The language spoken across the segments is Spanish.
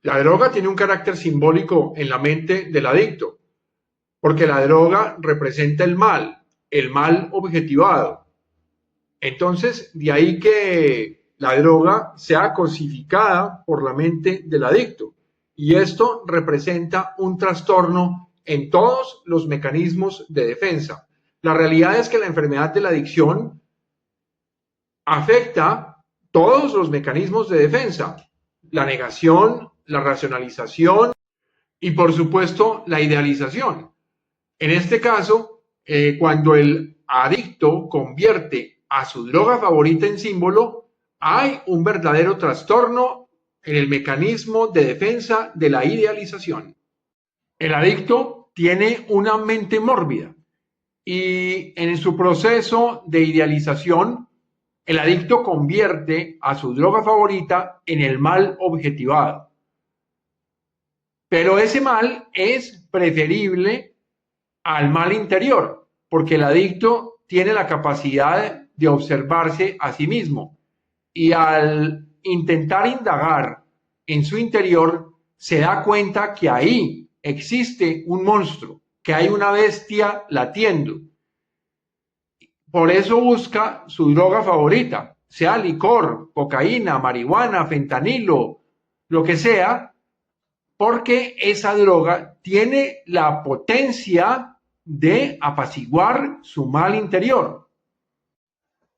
La droga tiene un carácter simbólico en la mente del adicto, porque la droga representa el mal objetivado. Entonces, de ahí que la droga sea cosificada por la mente del adicto. Y esto representa un trastorno en todos los mecanismos de defensa. La realidad es que la enfermedad de la adicción afecta todos los mecanismos de defensa, la negación, la racionalización y por supuesto la idealización. En este caso, cuando el adicto convierte a su droga favorita en símbolo, hay un verdadero trastorno en el mecanismo de defensa de la idealización. El adicto tiene una mente mórbida y en su proceso de idealización, el adicto convierte a su droga favorita en el mal objetivado. Pero ese mal es preferible al mal interior, porque el adicto tiene la capacidad de observarse a sí mismo y al intentar indagar en su interior se da cuenta que ahí existe un monstruo, que hay una bestia latiendo. Por eso busca su droga favorita, sea licor, cocaína, marihuana, fentanilo, lo que sea, porque esa droga tiene la potencia de apaciguar su mal interior.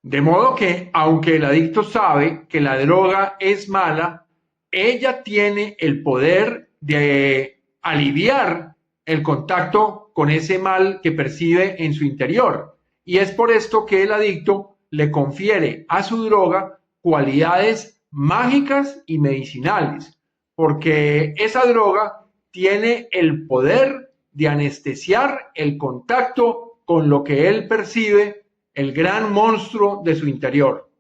De modo que, aunque el adicto sabe que la droga es mala, ella tiene el poder de aliviar el contacto con ese mal que percibe en su interior. Y es por esto que el adicto le confiere a su droga cualidades mágicas y medicinales, porque esa droga tiene el poder de anestesiar el contacto con lo que él percibe, el gran monstruo de su interior.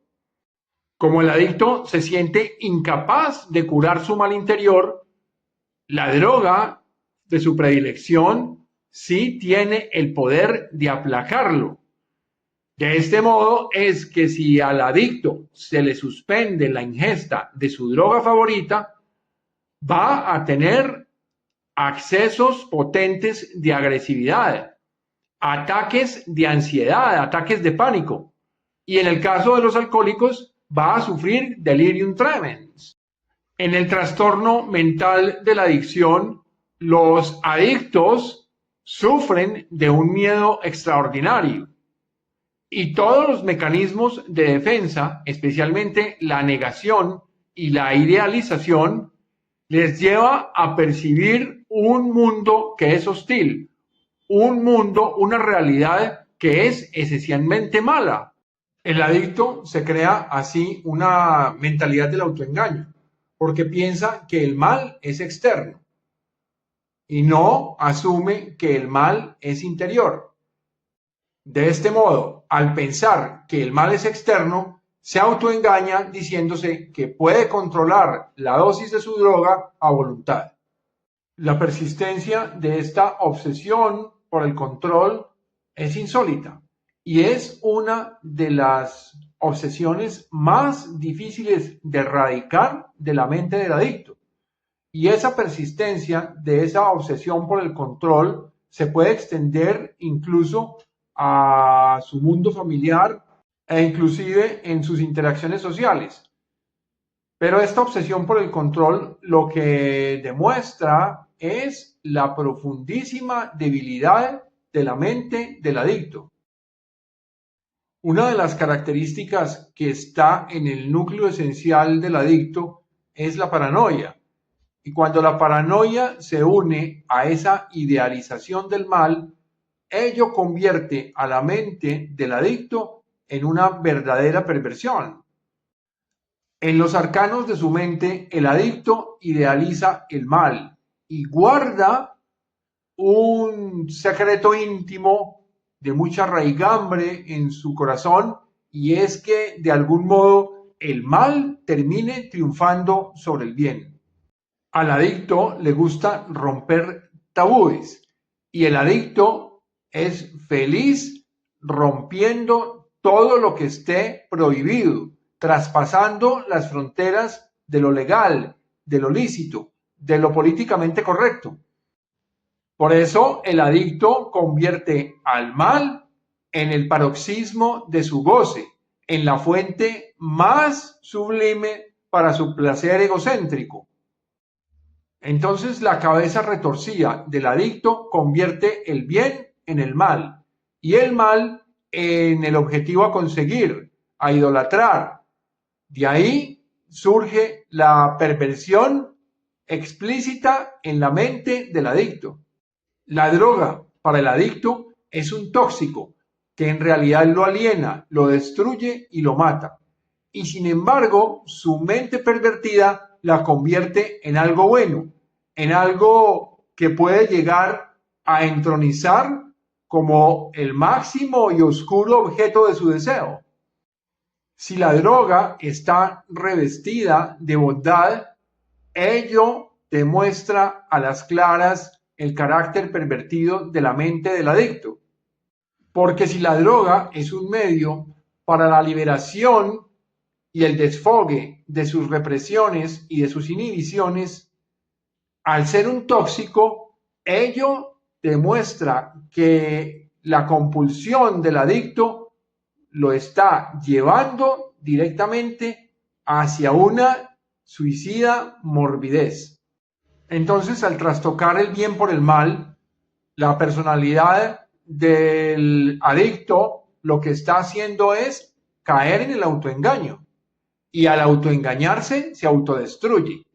Como el adicto se siente incapaz de curar su mal interior, la droga de su predilección sí tiene el poder de aplacarlo. De este modo es que si al adicto se le suspende la ingesta de su droga favorita, va a tener accesos potentes de agresividad, ataques de ansiedad, ataques de pánico. Y en el caso de los alcohólicos, va a sufrir delirium tremens. En el trastorno mental de la adicción, los adictos sufren de un miedo extraordinario. Y todos los mecanismos de defensa, especialmente la negación y la idealización, les lleva a percibir un mundo que es hostil, un mundo, una realidad que es esencialmente mala. El adicto se crea así una mentalidad del autoengaño, porque piensa que el mal es externo y no asume que el mal es interior. De este modo, al pensar que el mal es externo, se autoengaña diciéndose que puede controlar la dosis de su droga a voluntad. La persistencia de esta obsesión por el control es insólita y es una de las obsesiones más difíciles de erradicar de la mente del adicto. Y esa persistencia de esa obsesión por el control se puede extender incluso a su mundo familiar e inclusive en sus interacciones sociales. Pero esta obsesión por el control lo que demuestra es la profundísima debilidad de la mente del adicto. Una de las características que está en el núcleo esencial del adicto es la paranoia. Y cuando la paranoia se une a esa idealización del mal, ello convierte a la mente del adicto en una verdadera perversión. En los arcanos de su mente, el adicto idealiza el mal y guarda un secreto íntimo de mucha raigambre en su corazón, y es que de algún modo el mal termine triunfando sobre el bien. Al adicto le gusta romper tabúes y el adicto es feliz rompiendo todo lo que esté prohibido, traspasando las fronteras de lo legal, de lo lícito, de lo políticamente correcto. Por eso el adicto convierte al mal en el paroxismo de su goce, en la fuente más sublime para su placer egocéntrico. Entonces la cabeza retorcida del adicto convierte el bien en el mal y el mal en el objetivo a conseguir, a idolatrar. De ahí surge la perversión explícita en la mente del adicto. La droga para el adicto es un tóxico que en realidad lo aliena, lo destruye y lo mata. Y sin embargo, su mente pervertida la convierte en algo bueno, en algo que puede llegar a entronizar como el máximo y oscuro objeto de su deseo. Si la droga está revestida de bondad, ello demuestra a las claras el carácter pervertido de la mente del adicto. Porque si la droga es un medio para la liberación y el desfogue de sus represiones y de sus inhibiciones, al ser un tóxico, ello demuestra que la compulsión del adicto lo está llevando directamente hacia una suicida morbidez. Entonces, al trastocar el bien por el mal, la personalidad del adicto lo que está haciendo es caer en el autoengaño. Y al autoengañarse se autodestruye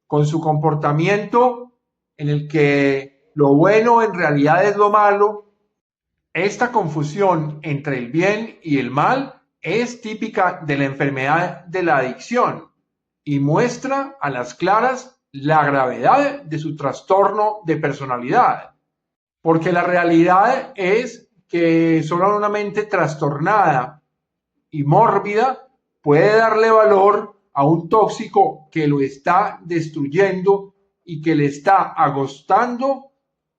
con su comportamiento en el que lo bueno en realidad es lo malo. Esta confusión entre el bien y el mal es típica de la enfermedad de la adicción y muestra a las claras la gravedad de su trastorno de personalidad. Porque la realidad es que solo una mente trastornada y mórbida puede darle valor a un tóxico que lo está destruyendo y que le está agostando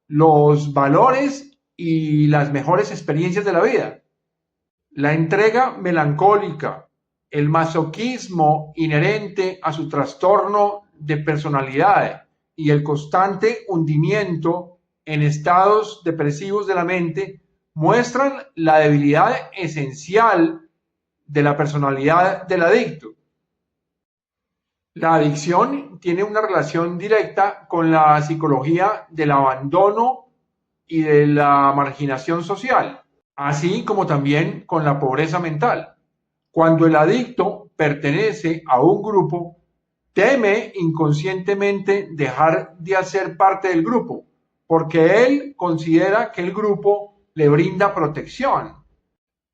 los valores y las mejores experiencias de la vida. La entrega melancólica, el masoquismo inherente a su trastorno de personalidad y el constante hundimiento en estados depresivos de la mente muestran la debilidad esencial de la personalidad del adicto. La adicción tiene una relación directa con la psicología del abandono y de la marginación social, así como también con la pobreza mental. Cuando el adicto pertenece a un grupo, teme inconscientemente dejar de hacer parte del grupo, porque él considera que el grupo le brinda protección.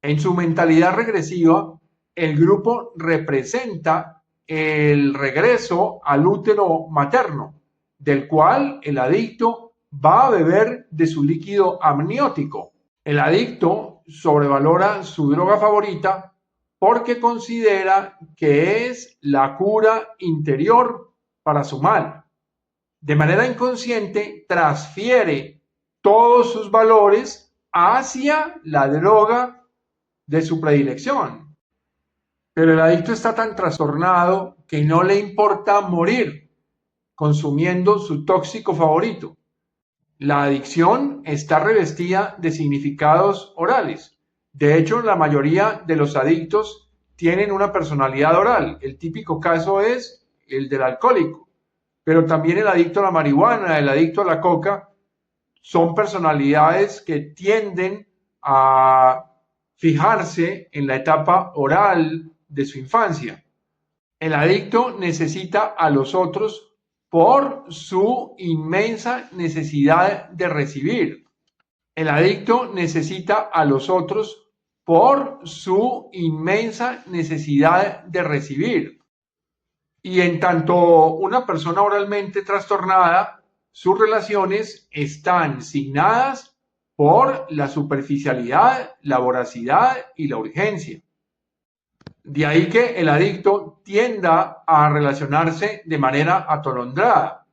En su mentalidad regresiva, el grupo representa el regreso al útero materno, del cual el adicto va a beber de su líquido amniótico. El adicto sobrevalora su droga favorita porque considera que es la cura interior para su mal. De manera inconsciente, transfiere todos sus valores hacia la droga de su predilección. Pero el adicto está tan trastornado que no le importa morir consumiendo su tóxico favorito. La adicción está revestida de significados orales. De hecho, la mayoría de los adictos tienen una personalidad oral. El típico caso es el del alcohólico. Pero también el adicto a la marihuana, el adicto a la coca, son personalidades que tienden a fijarse en la etapa oral de su infancia. El adicto necesita a los otros por su inmensa necesidad de recibir. El adicto necesita a los otros por su inmensa necesidad de recibir. Y en tanto una persona oralmente trastornada, sus relaciones están signadas por la superficialidad, la voracidad y la urgencia. De ahí que el adicto tienda a relacionarse de manera atolondrada.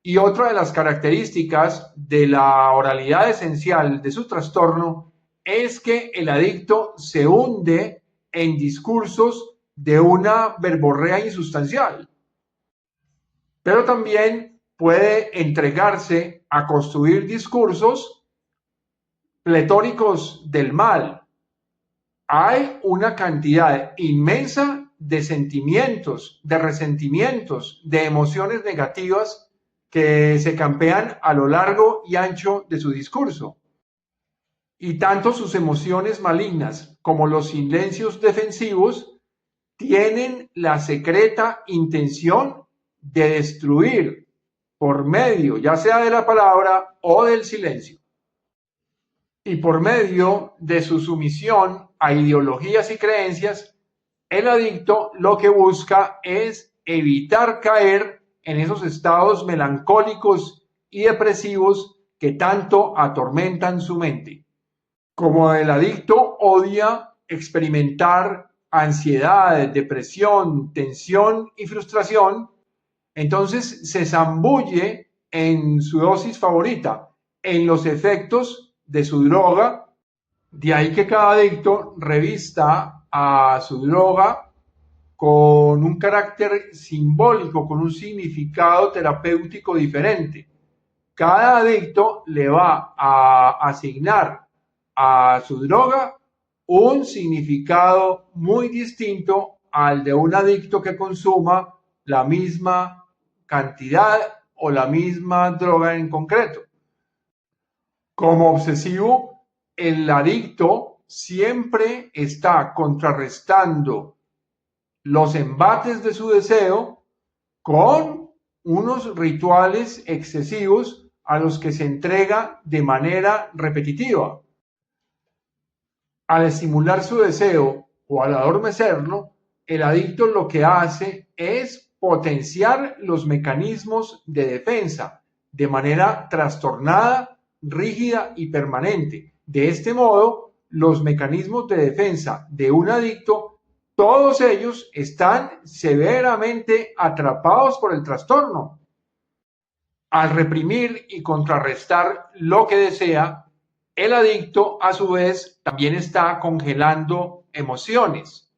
Y otra de las características de la oralidad esencial de su trastorno es que el adicto se hunde en discursos de una verborrea insustancial. pero también puede entregarse a construir discursos pletóricos del mal. Hay una cantidad inmensa de sentimientos, de resentimientos, de emociones negativas que se campean a lo largo y ancho de su discurso. Y tanto sus emociones malignas como los silencios defensivos tienen la secreta intención de destruir por medio, ya sea de la palabra o del silencio, y por medio de su sumisión a ideologías y creencias, el adicto lo que busca es evitar caer en esos estados melancólicos y depresivos que tanto atormentan su mente. Como el adicto odia experimentar ansiedad, depresión, tensión y frustración, entonces se zambulle en su dosis favorita, en los efectos de su droga. De ahí que cada adicto revista a su droga con un carácter simbólico, con un significado terapéutico diferente. Cada adicto le va a asignar a su droga un significado muy distinto al de un adicto que consuma la misma cantidad o la misma droga en concreto. Como obsesivo, el adicto siempre está contrarrestando los embates de su deseo con unos rituales excesivos a los que se entrega de manera repetitiva. Al estimular su deseo o al adormecerlo, el adicto lo que hace es potenciar los mecanismos de defensa de manera trastornada, rígida y permanente. De este modo, los mecanismos de defensa de un adicto, todos ellos están severamente atrapados por el trastorno. Al reprimir y contrarrestar lo que desea, el adicto a su vez también está congelando emociones.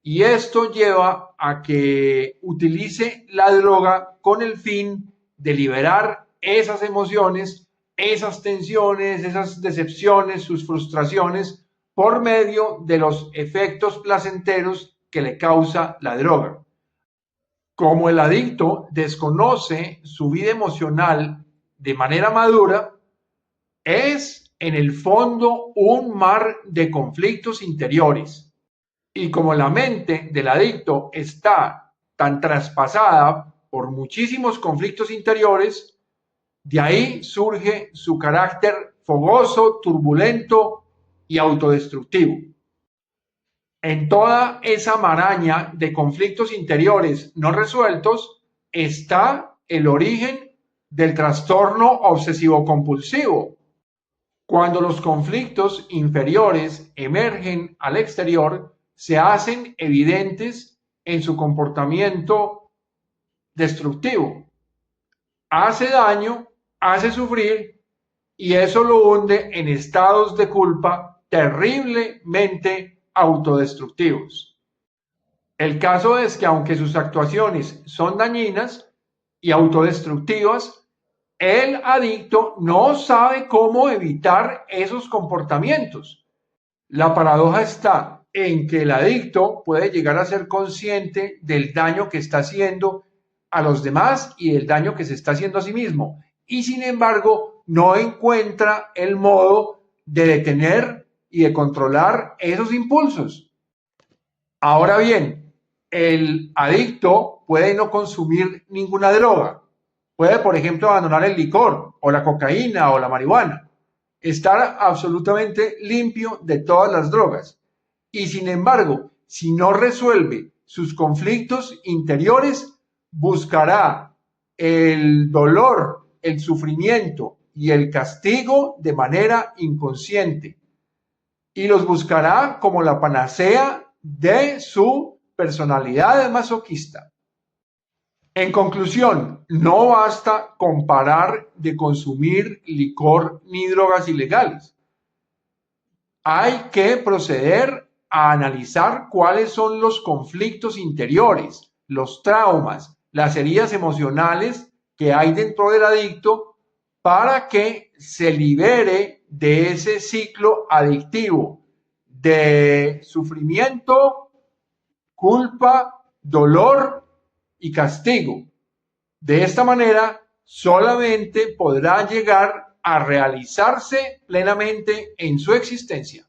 Y esto lleva a que utilice la droga con el fin de liberar esas emociones, esas tensiones, esas decepciones, sus frustraciones, por medio de los efectos placenteros que le causa la droga. Como el adicto desconoce su vida emocional de manera madura, es en el fondo un mar de conflictos interiores. Y como la mente del adicto está tan traspasada por muchísimos conflictos interiores, de ahí surge su carácter fogoso, turbulento y autodestructivo. En toda esa maraña de conflictos interiores no resueltos está el origen del trastorno obsesivo-compulsivo. Cuando los conflictos inferiores emergen al exterior, se hacen evidentes en su comportamiento destructivo. Hace daño, hace sufrir y eso lo hunde en estados de culpa terriblemente autodestructivos. El caso es que aunque sus actuaciones son dañinas y autodestructivas, el adicto no sabe cómo evitar esos comportamientos. La paradoja está en que el adicto puede llegar a ser consciente del daño que está haciendo a los demás y del daño que se está haciendo a sí mismo. Y sin embargo, no encuentra el modo de detener y de controlar esos impulsos. Ahora bien, el adicto puede no consumir ninguna droga. Puede, por ejemplo, abandonar el licor o la cocaína o la marihuana. Estar absolutamente limpio de todas las drogas. Y sin embargo, si no resuelve sus conflictos interiores, buscará el dolor, el sufrimiento y el castigo de manera inconsciente. Y los buscará como la panacea de su personalidad masoquista. En conclusión, no basta con parar de consumir licor ni drogas ilegales. Hay que proceder a analizar cuáles son los conflictos interiores, los traumas, las heridas emocionales que hay dentro del adicto para que se libere de ese ciclo adictivo de sufrimiento, culpa, dolor y castigo. De esta manera, solamente podrá llegar a realizarse plenamente en su existencia.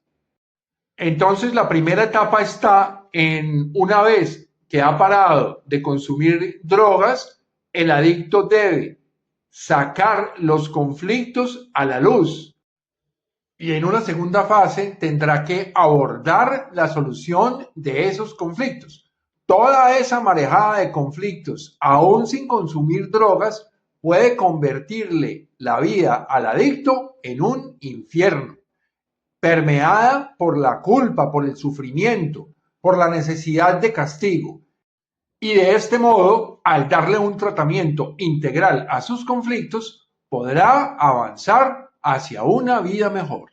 Entonces, la primera etapa está en una vez que ha parado de consumir drogas, el adicto debe sacar los conflictos a la luz. Y en una segunda fase tendrá que abordar la solución de esos conflictos. Toda esa marejada de conflictos, aún sin consumir drogas, puede convertirle la vida al adicto en un infierno, permeada por la culpa, por el sufrimiento, por la necesidad de castigo. Y de este modo, al darle un tratamiento integral a sus conflictos, podrá avanzar hacia una vida mejor.